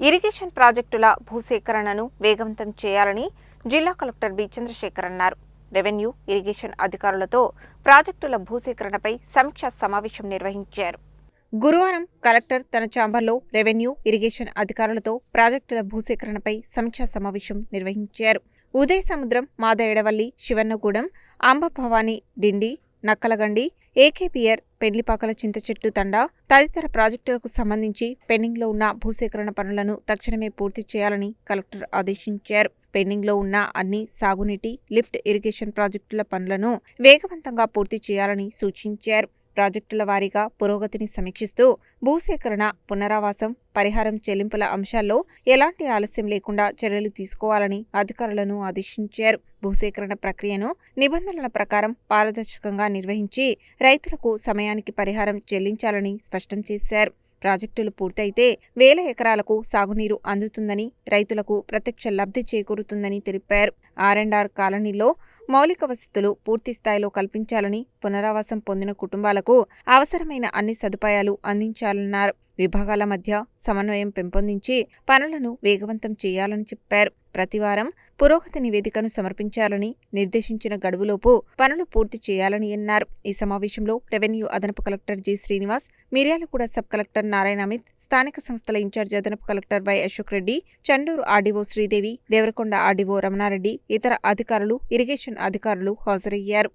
Irrigation ప్రాజెక్టుల భూసేకరణను వేగవంతం చేయాలని జిల్లా కలెక్టర్ బి చంద్రశేఖర్ అన్నారు. రెవెన్యూ, ఇరిగేషన్ అధికారులతో ప్రాజెక్టుల భూసేకరణపై సమీక్షా సమావేశం నిర్వహించారు. గురువారం కలెక్టర్ తన ఛాంబర్లో రెవెన్యూ, ఇరిగేషన్ అధికారులతో ప్రాజెక్టుల భూసేకరణపై సమీక్షా సమావేశం నిర్వహించారు. ఉదయసముద్రం, మాదఎడవల్లి, శివన్నగూడెం, అంబభవాని, డిండి, నక్కలగండి, ఏకేపీఆర్, పెండ్లిపాకల చింతచెట్టు తండా తదితర ప్రాజెక్టులకు సంబంధించి పెండింగ్లో ఉన్న భూసేకరణ పనులను తక్షణమే పూర్తి చేయాలని కలెక్టర్ ఆదేశించారు. పెండింగ్లో ఉన్న అన్ని సాగునీటి, లిఫ్ట్ ఇరిగేషన్ ప్రాజెక్టుల పనులను వేగవంతంగా పూర్తి చేయాలని సూచించారు. ప్రాజెక్టుల వారీగా పురోగతిని సమీక్షిస్తూ భూసేకరణ, పునరావాసం, పరిహారం చెల్లింపుల అంశాల్లో ఎలాంటి ఆలస్యం లేకుండా చర్యలు తీసుకోవాలని అధికారులను ఆదేశించారు. భూసేకరణ ప్రక్రియను నిబంధనల ప్రకారం పారదర్శకంగా నిర్వహించి రైతులకు సమయానికి పరిహారం చెల్లించాలని స్పష్టం చేశారు. ప్రాజెక్టులు పూర్తయితే వేల ఎకరాలకు సాగునీరు అందుతుందని, రైతులకు ప్రత్యక్ష లబ్ధి చేకూరుతుందని తెలిపారు. ఆర్&ఆర్ కాలనీలో మౌలిక వసతులు పూర్తి స్థాయిలో కల్పించాలని, పునరావాసం పొందిన కుటుంబాలకు అవసరమైన అన్ని సదుపాయాలు అందించాలన్నారు. విభాగాల మధ్య సమన్వయం పెంపొందించి పనులను వేగవంతం చేయాలని చెప్పారు. ప్రతివారం పురోగతి నివేదికను సమర్పించాలని, నిర్దేశించిన గడువులోపు పనులు పూర్తి చేయాలని అన్నారు. ఈ సమావేశంలో రెవెన్యూ అదనపు collector G Srinivas, Miryalaguda sub collector Narayana Amit, స్థానిక సంస్థల ఇన్ఛార్జి అదనపు collector Y Ashok Reddy, Chandur RDO Sridevi, Devarakonda RDO Ramana Reddy, ఇతర అధికారులు, ఇరిగేషన్ అధికారులు హాజరయ్యారు.